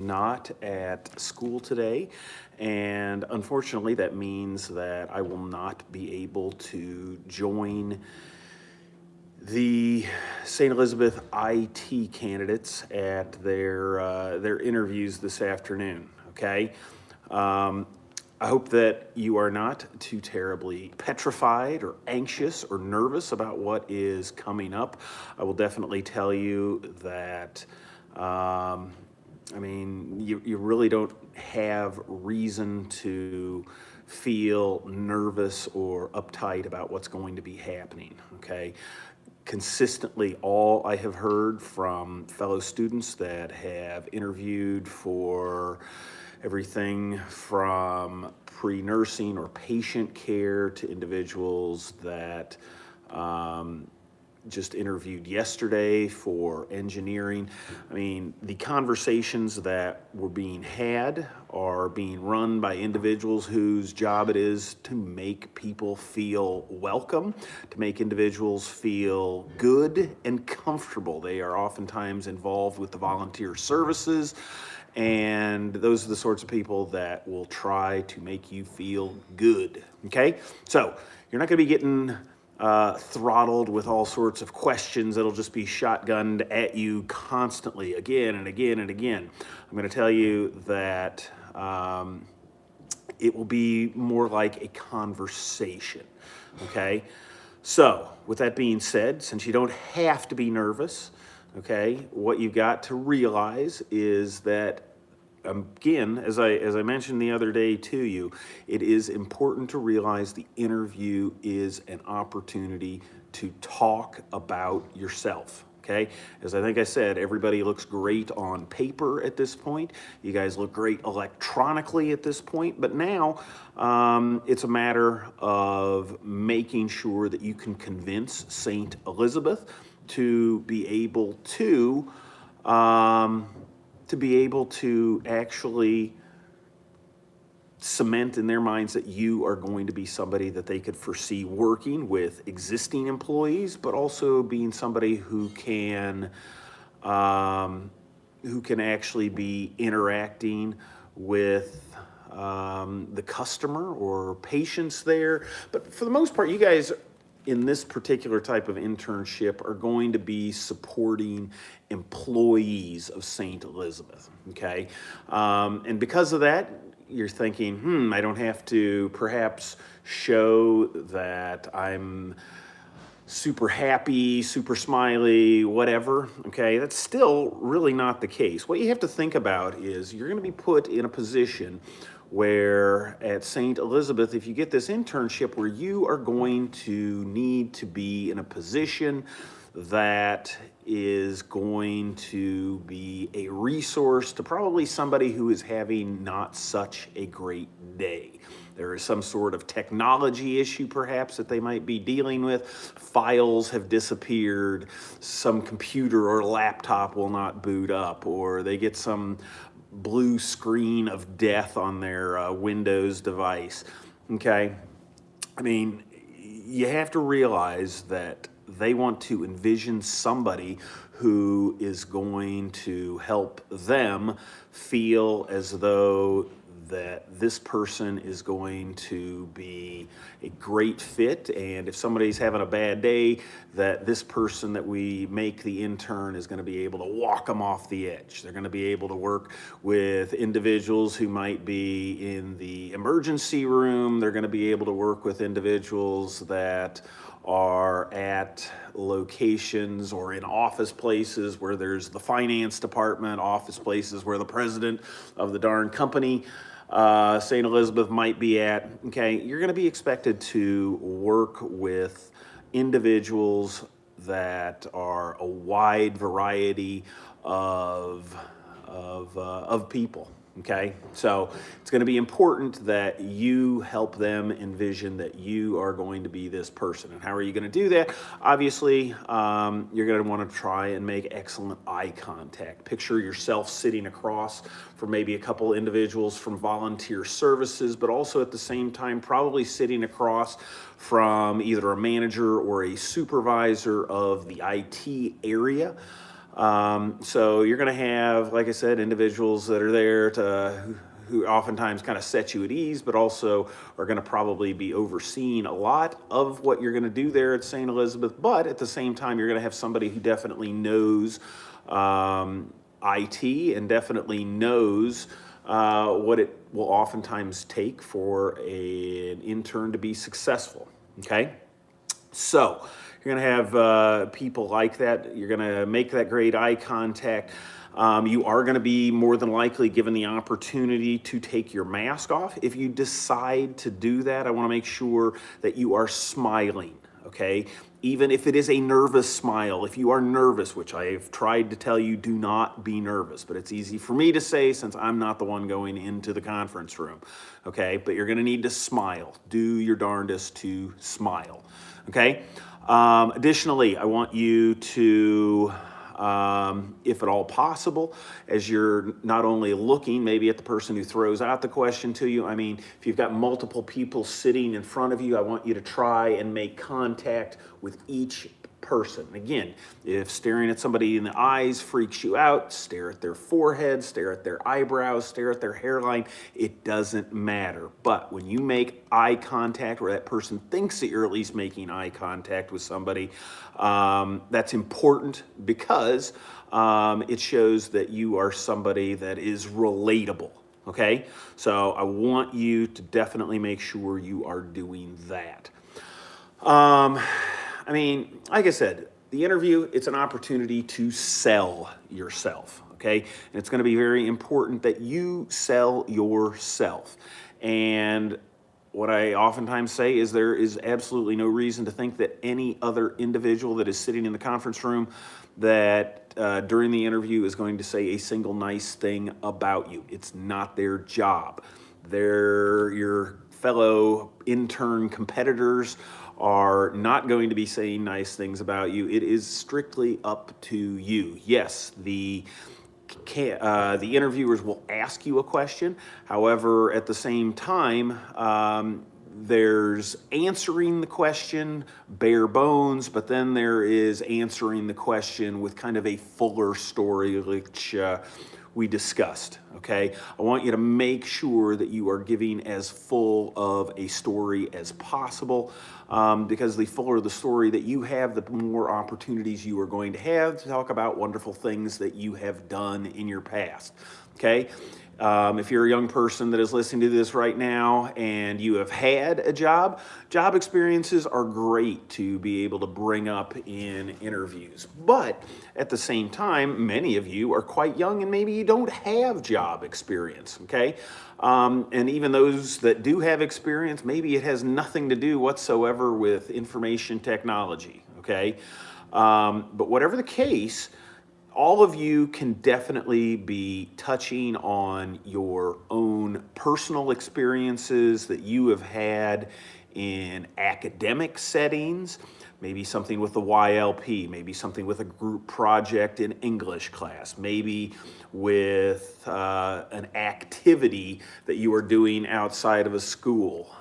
not at school today, and unfortunately that means that I will not be able to join the St. Elizabeth IT candidates at their interviews this afternoon. Okay, I hope that you are not too terribly petrified or anxious or nervous about what is coming up. I will definitely tell you that. You really don't have reason to feel nervous or uptight about what's going to be happening, okay? Consistently, all I have heard from fellow students that have interviewed for everything from pre-nursing or patient care to individuals that just interviewed yesterday for engineering. I mean, the conversations that were being had are being run by individuals whose job it is to make people feel welcome, to make individuals feel good and comfortable. They are oftentimes involved with the volunteer services, and those are the sorts of people that will try to make you feel good, okay? So you're not gonna be getting throttled with all sorts of questions that'll just be shotgunned at you constantly, again and again and again. I'm going to tell you that it will be more like a conversation, okay? So, with that being said, since you don't have to be nervous, okay, what you've got to realize is that again, as I mentioned the other day to you, it is important to realize the interview is an opportunity to talk about yourself. Okay, as I think I said, everybody looks great on paper at this point. You guys look great electronically at this point, but now it's a matter of making sure that you can convince St. Elizabeth to be able to actually cement in their minds that you are going to be somebody that they could foresee working with existing employees, but also being somebody who can actually be interacting with the customer or patients there. But for the most part, you guys in this particular type of internship are going to be supporting employees of St. Elizabeth, okay? And because of that, you're thinking, I don't have to perhaps show that I'm super happy, super smiley, whatever, okay? That's still really not the case. What you have to think about is you're gonna be put in a position where at St. Elizabeth, if you get this internship, where you are going to need to be in a position that is going to be a resource to probably somebody who is having not such a great day. There is some sort of technology issue perhaps that they might be dealing with. Files have disappeared, some computer or laptop will not boot up, or they get some blue screen of death on their Windows device, okay? I mean, you have to realize that they want to envision somebody who is going to help them feel as though that this person is going to be a great fit, and if somebody's having a bad day, that this person that we make the intern is going to be able to walk them off the edge. They're going to be able to work with individuals who might be in the emergency room. They're going to be able to work with individuals that are at locations or in office places where there's the finance department, office places where the president of the darn company St. Elizabeth might be at, okay? You're gonna be expected to work with individuals that are a wide variety of people, okay? So it's gonna be important that you help them envision that you are going to be this person. And how are you gonna do that? Obviously, you're gonna wanna try and make excellent eye contact. Picture yourself sitting across from maybe a couple individuals from volunteer services, but also at the same time, probably sitting across from either a manager or a supervisor of the IT area. So you're going to have, like I said, individuals that are there who oftentimes kind of set you at ease, but also are going to probably be overseeing a lot of what you're going to do there at St. Elizabeth. But at the same time, you're going to have somebody who definitely knows IT and definitely knows what it will oftentimes take for an intern to be successful. Okay, so you're going to have people like that. You're going to make that great eye contact. You are going to be more than likely given the opportunity to take your mask off. If you decide to do that, I want to make sure that you are smiling, okay? Even if it is a nervous smile, if you are nervous, which I have tried to tell you, do not be nervous, but it's easy for me to say since I'm not the one going into the conference room, okay? But you're going to need to smile. Do your darndest to smile, okay? Additionally, I want you to, if at all possible, as you're not only looking maybe at the person who throws out the question to you, I mean, if you've got multiple people sitting in front of you, I want you to try and make contact with each person. Again, if staring at somebody in the eyes freaks you out, stare at their forehead, stare at their eyebrows, stare at their hairline. It doesn't matter. But when you make eye contact, or that person thinks that you're at least making eye contact with somebody, that's important because it shows that you are somebody that is relatable. Okay? So I want you to definitely make sure you are doing that. I mean, like I said, the interview, it's an opportunity to sell yourself, okay? And it's going to be very important that you sell yourself. And what I oftentimes say is there is absolutely no reason to think that any other individual that is sitting in the conference room that during the interview is going to say a single nice thing about you. It's not their job. They're your fellow intern competitors are not going to be saying nice things about you. It is strictly up to you. Yes, the interviewers will ask you a question. However, at the same time, there's answering the question bare bones, but then there is answering the question with kind of a fuller story, which we discussed, okay? I want you to make sure that you are giving as full of a story as possible, because the fuller the story that you have, the more opportunities you are going to have to talk about wonderful things that you have done in your past, okay? If you're a young person that is listening to this right now and you have had a job experiences are great to be able to bring up in interviews. But at the same time, many of you are quite young and maybe you don't have job experience, okay? And even those that do have experience, maybe it has nothing to do whatsoever with information technology, okay? But whatever the case, all of you can definitely be touching on your own personal experiences that you have had in academic settings, maybe something with the YLP, maybe something with a group project in English class, maybe with an activity that you are doing outside of a school.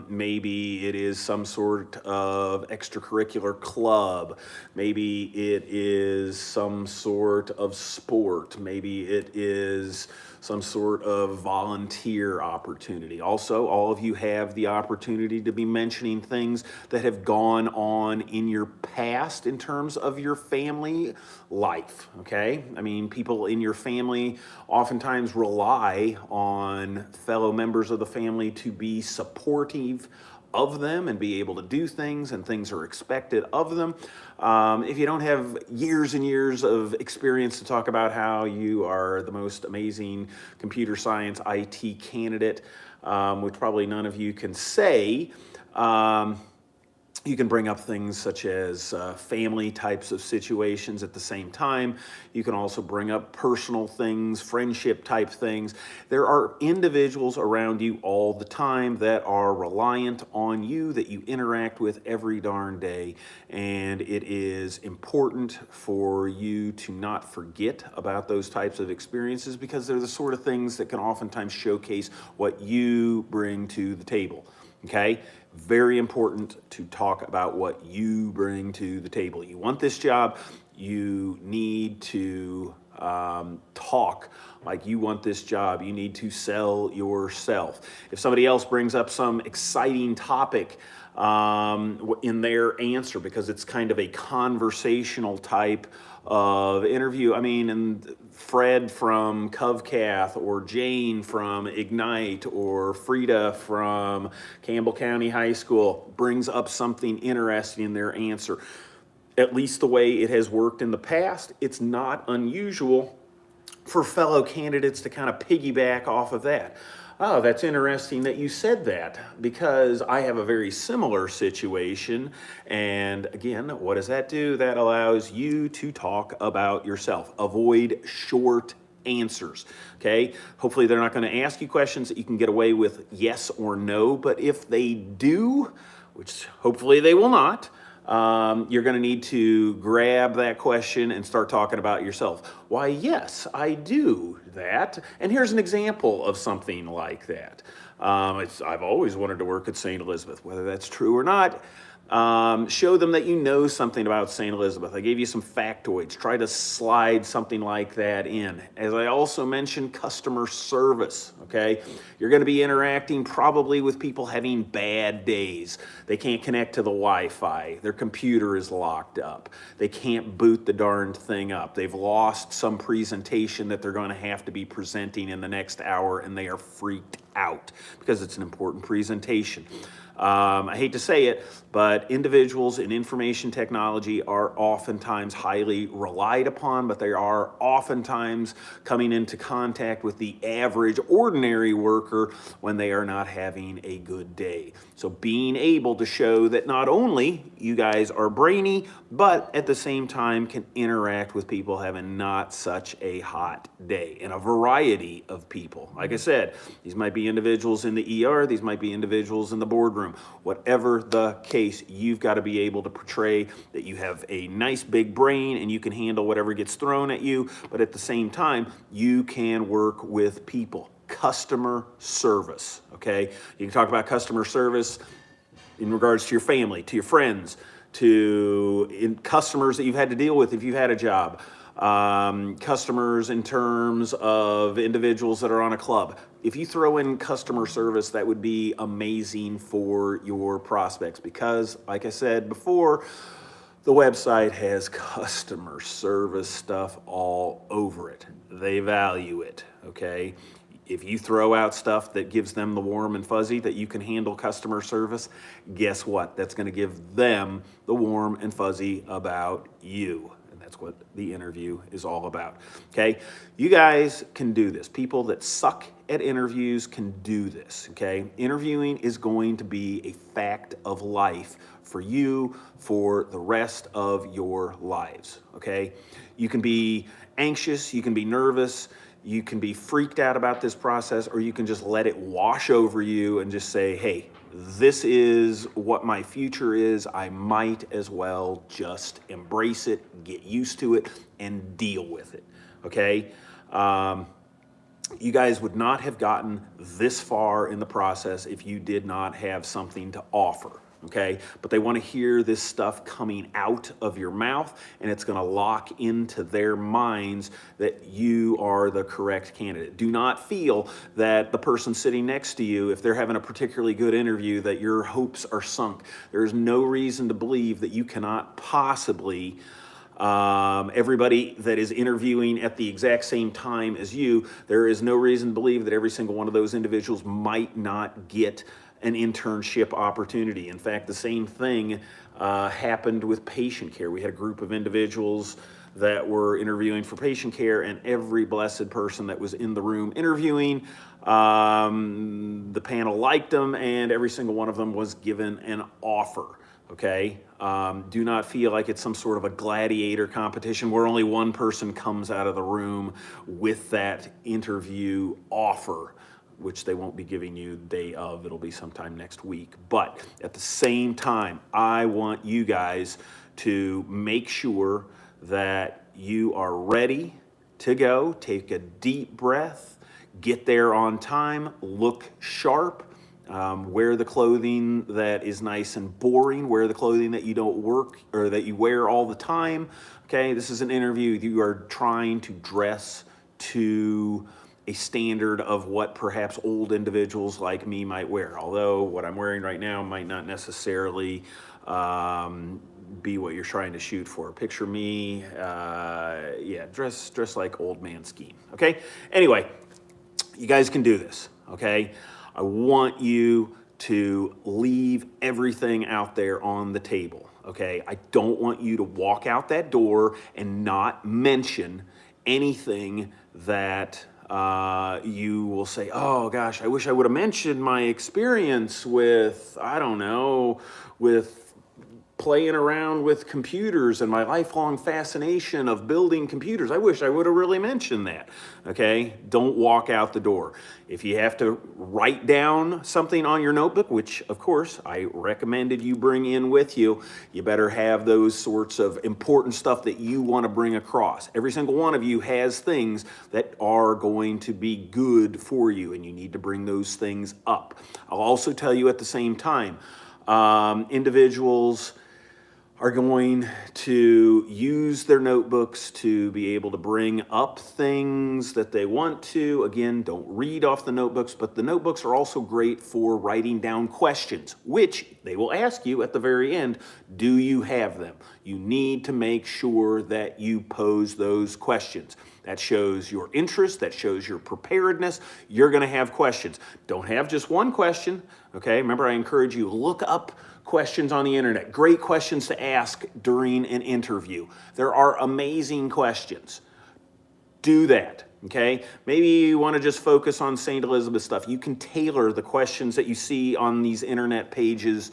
Maybe it is some sort of extracurricular club. Maybe it is some sort of sport. Maybe it is some sort of volunteer opportunity. Also, all of you have the opportunity to be mentioning things that have gone on in your past in terms of your family life, okay? I mean, people in your family oftentimes rely on fellow members of the family to be supportive of them and be able to do things, and things are expected of them. If you don't have years and years of experience to talk about how you are the most amazing computer science IT candidate, which probably none of you can say, you can bring up things such as family types of situations at the same time. You can also bring up personal things, friendship type things. There are individuals around you all the time that are reliant on you, that you interact with every darn day. And it is important for you to not forget about those types of experiences, because they're the sort of things that can oftentimes showcase what you bring to the table. Okay? Very important to talk about what you bring to the table. You want this job, You need to talk like you want this job. You need to sell yourself. If somebody else brings up some exciting topic in their answer, because it's kind of a conversational type of interview. I mean, and Fred from Covcath, or Jane from Ignite, or Frida from Campbell County High School brings up something interesting in their answer. At least the way it has worked in the past, it's not unusual for fellow candidates to kind of piggyback off of that. Oh, that's interesting that you said that, because I have a very similar situation. And again, what does that do? That allows you to talk about yourself. Avoid short answers, okay? Hopefully they're not going to ask you questions that you can get away with yes or no, but if they do, which hopefully they will not, you're going to need to grab that question and start talking about yourself. Why, yes, I do that. And here's an example of something like that. I've always wanted to work at St. Elizabeth, whether that's true or not. Show them that you know something about St. Elizabeth. I gave you some factoids. Try to slide something like that in. As I also mentioned, customer service, okay? You're going to be interacting probably with people having bad days. They can't connect to the Wi-Fi. Their computer is locked up. They can't boot the darned thing up. They've lost some presentation that they're going to have to be presenting in the next hour, and they are freaked out because it's an important presentation. I hate to say it, but individuals in information technology are oftentimes highly relied upon, but they are oftentimes coming into contact with the average ordinary worker when they are not having a good day. So being able to show that not only you guys are brainy, but at the same time can interact with people having not such a hot day, and a variety of people. Like I said, these might be individuals in the ER, these might be individuals in the boardroom. Whatever the case, you've got to be able to portray that you have a nice big brain and you can handle whatever gets thrown at you, but at the same time, you can work with people. Customer service, okay? You can talk about customer service in regards to your family, to your friends, to customers that you've had to deal with if you've had a job. Customers in terms of individuals that are on a club. If you throw in customer service, that would be amazing for your prospects, because, like I said before, the website has customer service stuff all over it. They value it, okay? If you throw out stuff that gives them the warm and fuzzy that you can handle customer service, guess what? That's going to give them the warm and fuzzy about you. That's what the interview is all about, okay? You guys can do this. People that suck at interviews can do this, okay? Interviewing is going to be a fact of life for you for the rest of your lives, okay? You can be anxious, you can be nervous, you can be freaked out about this process, or you can just let it wash over you and just say, hey, this is what my future is. I might as well just embrace it, get used to it, and deal with it, okay? You guys would not have gotten this far in the process if you did not have something to offer, okay? But they want to hear this stuff coming out of your mouth, and it's going to lock into their minds that you are the correct candidate. Do not feel that the person sitting next to you, if they're having a particularly good interview, that your hopes are sunk. There's no reason to believe that you cannot possibly everybody that is interviewing at the exact same time as you, there is no reason to believe that every single one of those individuals might not get an internship opportunity. In fact, the same thing happened with patient care. We had a group of individuals that were interviewing for patient care, and every blessed person that was in the room interviewing, the panel liked them, and every single one of them was given an offer. Okay, do not feel like it's some sort of a gladiator competition where only one person comes out of the room with that interview offer, which they won't be giving you the day of. It'll be sometime next week. But at the same time, I want you guys to make sure that you are ready to go. Take a deep breath, get there on time, look sharp, Wear the clothing that is nice and boring. Wear the clothing that you don't work or that you wear all the time. Okay, this is an interview. You are trying to dress to a standard of what perhaps old individuals like me might wear. Although what I'm wearing right now might not necessarily be what you're trying to shoot for. Picture me, yeah, dress like old man skiing. Okay. Anyway, you guys can do this. Okay. I want you to leave everything out there on the table. Okay. I don't want you to walk out that door and not mention anything that you will say, oh gosh, I wish I would have mentioned my experience with, I don't know, with playing around with computers and my lifelong fascination of building computers. I wish I would have really mentioned that. Okay, don't walk out the door. If you have to write down something on your notebook, which of course I recommended you bring in with you, you better have those sorts of important stuff that you want to bring across. Every single one of you has things that are going to be good for you, and you need to bring those things up. I'll also tell you at the same time, individuals are going to use their notebooks to be able to bring up things that they want to. Again, don't read off the notebooks, but the notebooks are also great for writing down questions, which they will ask you at the very end. Do you have them? You need to make sure that you pose those questions. That shows your interest, that shows your preparedness. You're gonna have questions. Don't have just one question, okay? Remember, I encourage you, look up questions on the internet. Great questions to ask during an interview. There are amazing questions. Do that, okay? Maybe you want to just focus on St. Elizabeth stuff. You can tailor the questions that you see on these internet pages,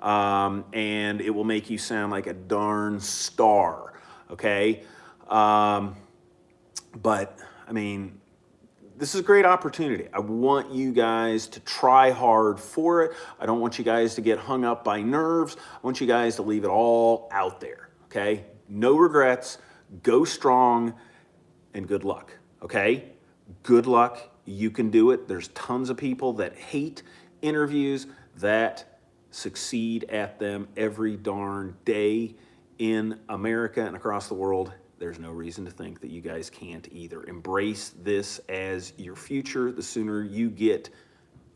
and it will make you sound like a darn star, okay? But, I mean, this is a great opportunity. I want you guys to try hard for it. I don't want you guys to get hung up by nerves. I want you guys to leave it all out there, okay? No regrets, go strong, and good luck, okay? Good luck, you can do it. There's tons of people that hate interviews that succeed at them every darn day in America and across the world. There's no reason to think that you guys can't either. Embrace this as your future. The sooner you get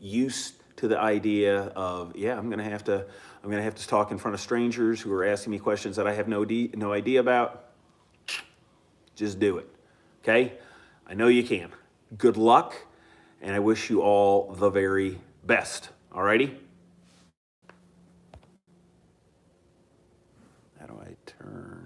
used to the idea of, yeah, I'm gonna have to talk in front of strangers who are asking me questions that I have no idea about, just do it, okay? I know you can. Good luck, and I wish you all the very best, all righty? How do I turn?